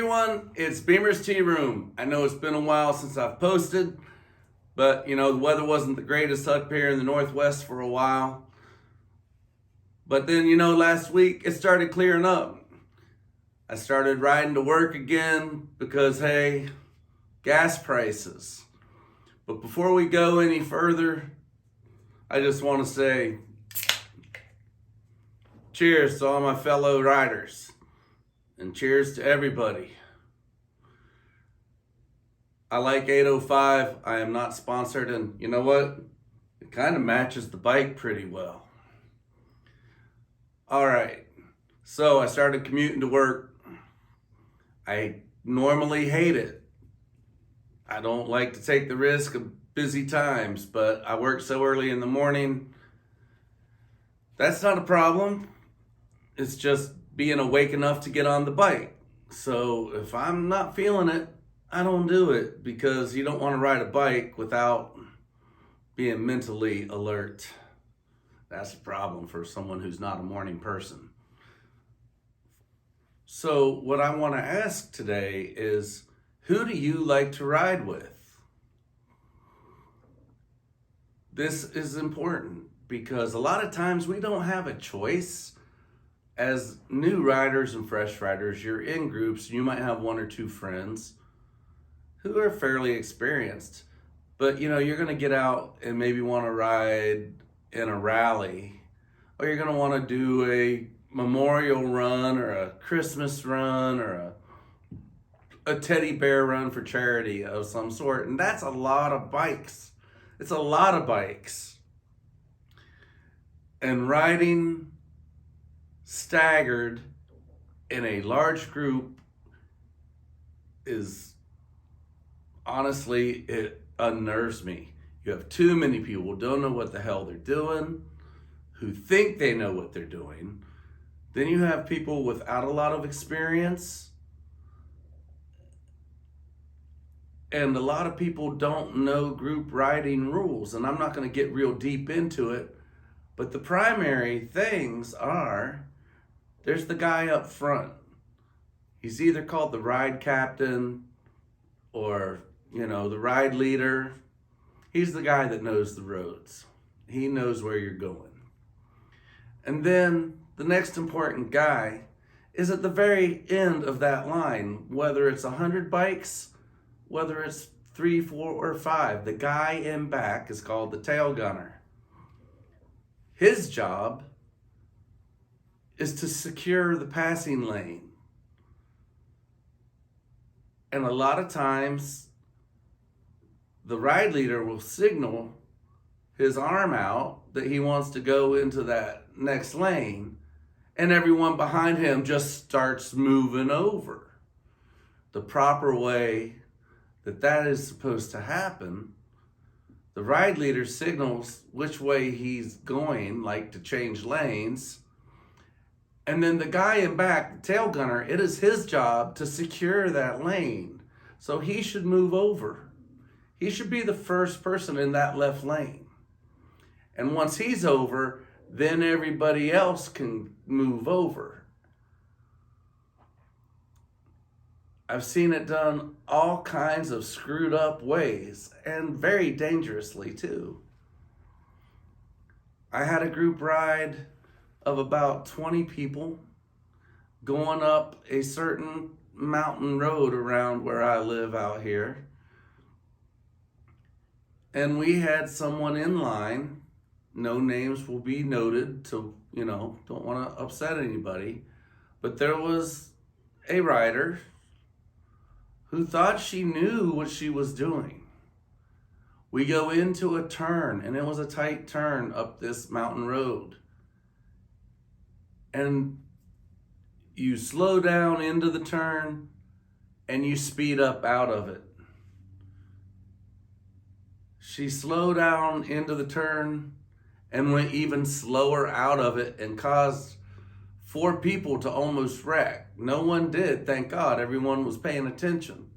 everyone, it's Beamer's Tea Room. I know it's been a while since I've posted, but the weather wasn't the greatest up here in the Northwest for a while. But then, last week it started clearing up. I started riding to work again because, hey, gas prices. But before we go any further, I just want to say cheers to all my fellow riders. And cheers to everybody. I like 805. I am not sponsored, and you know what? It kind of matches the bike pretty well. All right. So I started commuting to work. I normally hate it. I don't like to take the risk of busy times, but I work so early in the morning. That's not a problem. It's just being awake enough to get on the bike. So if I'm not feeling it, I don't do it, because you don't want to ride a bike without being mentally alert. That's a problem for someone who's not a morning person. So what I want to ask today is, who do you like to ride with? This is important because a lot of times we don't have a choice. As new riders and fresh riders, you're in groups. You might have one or two friends who are fairly experienced, but you're going to get out and maybe want to ride in a rally, or you're going to want to do a memorial run or a Christmas run or a teddy bear run for charity of some sort. And that's a lot of bikes. It's a lot of bikes. And riding staggered in a large group is, honestly, it unnerves me. You have too many people who don't know what the hell they're doing, who think they know what they're doing. Then you have people without a lot of experience, and a lot of people don't know group riding rules. And I'm not going to get real deep into it, but the primary things are, there's the guy up front. He's either called the ride captain or, the ride leader. He's the guy that knows the roads. He knows where you're going. And then the next important guy is at the very end of that line, whether it's 100 bikes, whether it's 3, 4, or 5. The guy in back is called the tail gunner. His job is to secure the passing lane. And a lot of times, the ride leader will signal his arm out that he wants to go into that next lane, and everyone behind him just starts moving over. The proper way that is supposed to happen, the ride leader signals which way he's going, like to change lanes. And then the guy in back, the tail gunner, it is his job to secure that lane. So he should move over. He should be the first person in that left lane. And once he's over, then everybody else can move over. I've seen it done all kinds of screwed up ways, and very dangerously too. I had a group ride of about 20 people going up a certain mountain road around where I live out here. And we had someone in line, no names will be noted to, don't want to upset anybody, but there was a rider who thought she knew what she was doing. We go into a turn, and it was a tight turn up this mountain road. And you slow down into the turn and you speed up out of it. She slowed down into the turn and went even slower out of it and caused 4 people to almost wreck. No one did, thank God. Everyone was paying attention.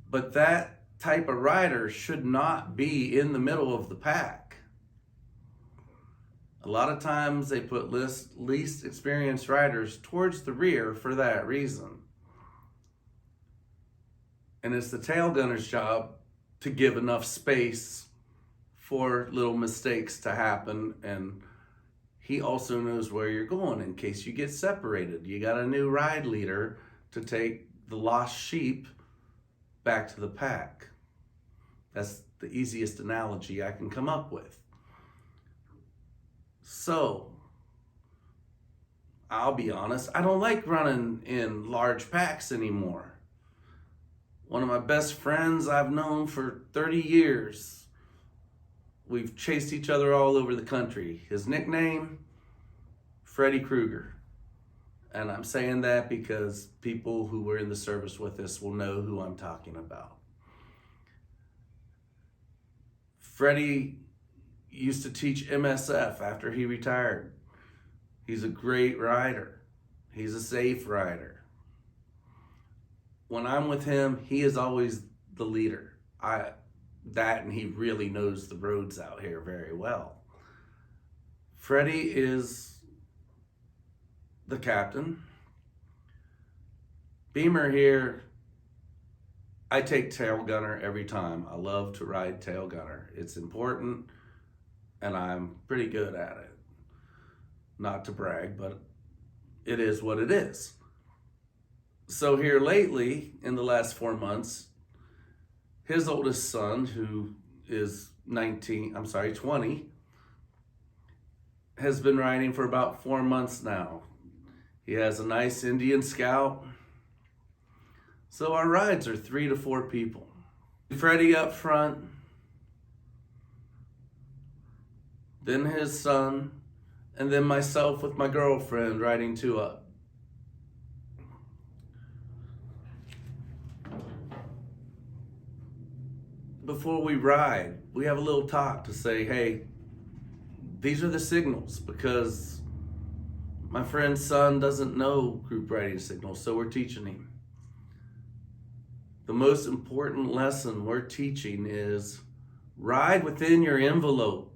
But that type of rider should not be in the middle of the pack. A lot of times they put least experienced riders towards the rear for that reason. And it's the tail gunner's job to give enough space for little mistakes to happen, and he also knows where you're going in case you get separated. You got a new ride leader to take the lost sheep back to the pack. That's the easiest analogy I can come up with. So, I'll be honest, I don't like running in large packs anymore. One of my best friends I've known for 30 years. We've chased each other all over the country. His nickname, Freddy Krueger. And I'm saying that because people who were in the service with us will know who I'm talking about. Freddy used to teach MSF after he retired. He's a great rider. He's a safe rider. When I'm with him, he is always the leader. And he really knows the roads out here very well. Freddie is the captain. Beamer here, I take tail gunner every time. I love to ride tail gunner. It's important, and I'm pretty good at it. Not to brag, but it is what it is. So here lately, in the last 4 months, his oldest son, who is 20, has been riding for about 4 months now. He has a nice Indian Scout. So our rides are 3 to 4 people. Freddie up front, then his son, and then myself with my girlfriend riding 2 up. Before we ride, we have a little talk to say, hey, these are the signals, because my friend's son doesn't know group riding signals, so we're teaching him. The most important lesson we're teaching is ride within your envelope.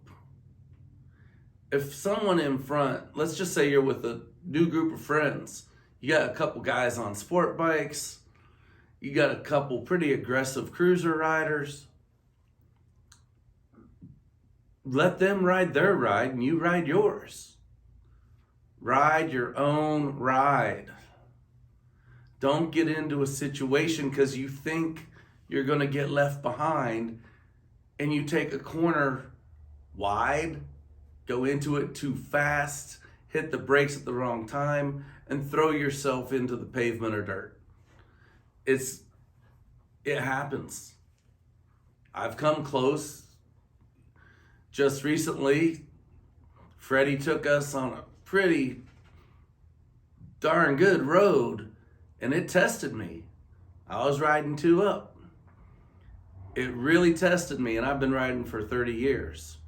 If someone in front, let's just say you're with a new group of friends, you got a couple guys on sport bikes, you got a couple pretty aggressive cruiser riders, let them ride their ride and you ride yours. Ride your own ride. Don't get into a situation because you think you're going to get left behind and you take a corner wide, go into it too fast, hit the brakes at the wrong time, and throw yourself into the pavement or dirt. It happens. I've come close. Just recently, Freddie took us on a pretty darn good road, and it tested me. I was riding 2 up. It really tested me, and I've been riding for 30 years.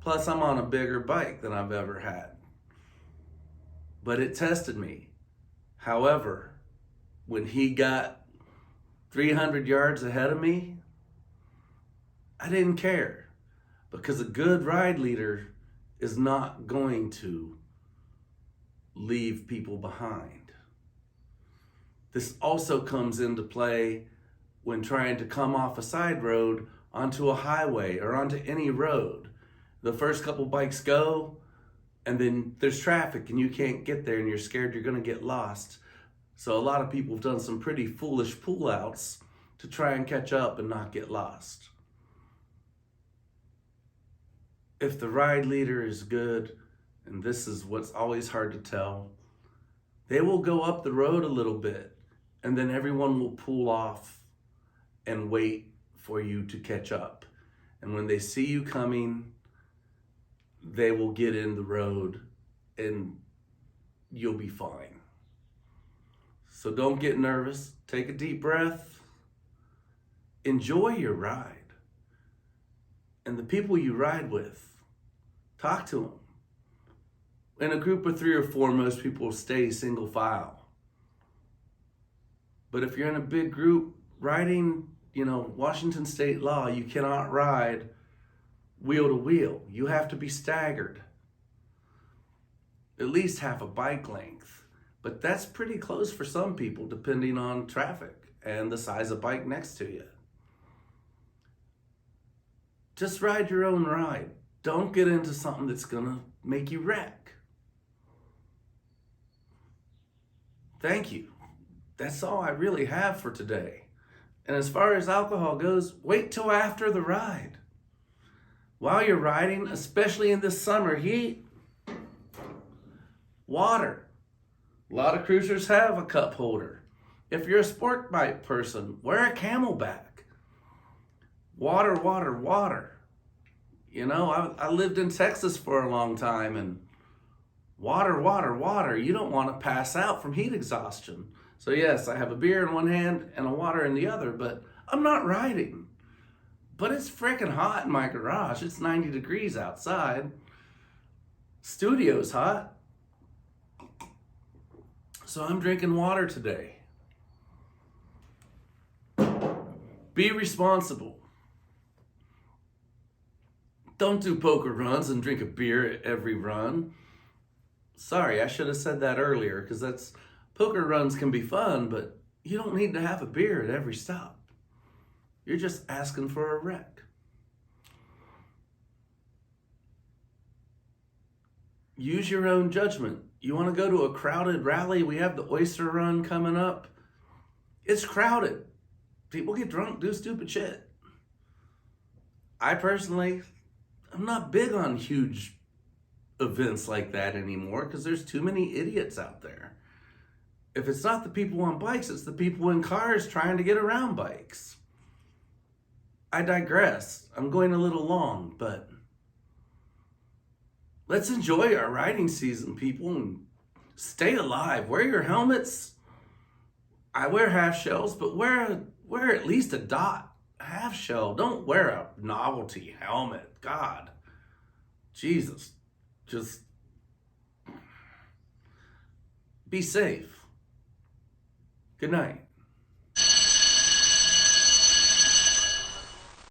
Plus, I'm on a bigger bike than I've ever had. But it tested me. However, when he got 300 yards ahead of me, I didn't care. Because a good ride leader is not going to leave people behind. This also comes into play when trying to come off a side road onto a highway or onto any road. The first couple bikes go, and then there's traffic and you can't get there and you're scared you're going to get lost. So a lot of people have done some pretty foolish pullouts to try and catch up and not get lost. If the ride leader is good, and this is what's always hard to tell, they will go up the road a little bit, and then everyone will pull off and wait for you to catch up. And when they see you coming, they will get in the road, and you'll be fine. So don't get nervous. Take a deep breath. Enjoy your ride. And the people you ride with, talk to them. In a group of 3 or 4, most people stay single file. But if you're in a big group riding, Washington state law, you cannot ride wheel to wheel. You have to be staggered. at least half a bike length. But that's pretty close for some people, depending on traffic and the size of bike next to you. Just ride your own ride. Don't get into something that's gonna make you wreck. Thank you. That's all I really have for today. And as far as alcohol goes, wait till after the ride. While you're riding, especially in this summer heat, water. A lot of cruisers have a cup holder. If you're a sport bike person, wear a Camelback. Water, water, water. You know, I lived in Texas for a long time, and water, water, water. You don't want to pass out from heat exhaustion. So yes, I have a beer in one hand and a water in the other, but I'm not riding. But it's freaking hot in my garage. It's 90 degrees outside. Studio's hot. So I'm drinking water today. Be responsible. Don't do poker runs and drink a beer at every run. Sorry, I should have said that earlier, because poker runs can be fun, but you don't need to have a beer at every stop. You're just asking for a wreck. Use your own judgment. You want to go to a crowded rally? We have the Oyster Run coming up. It's crowded. People get drunk, do stupid shit. I personally, I'm not big on huge events like that anymore because there's too many idiots out there. If it's not the people on bikes, it's the people in cars trying to get around bikes. I digress. I'm going a little long, but let's enjoy our riding season, people, and stay alive. Wear your helmets. I wear half shells, but wear at least a dot half shell. Don't wear a novelty helmet. God, Jesus, just be safe. Good night.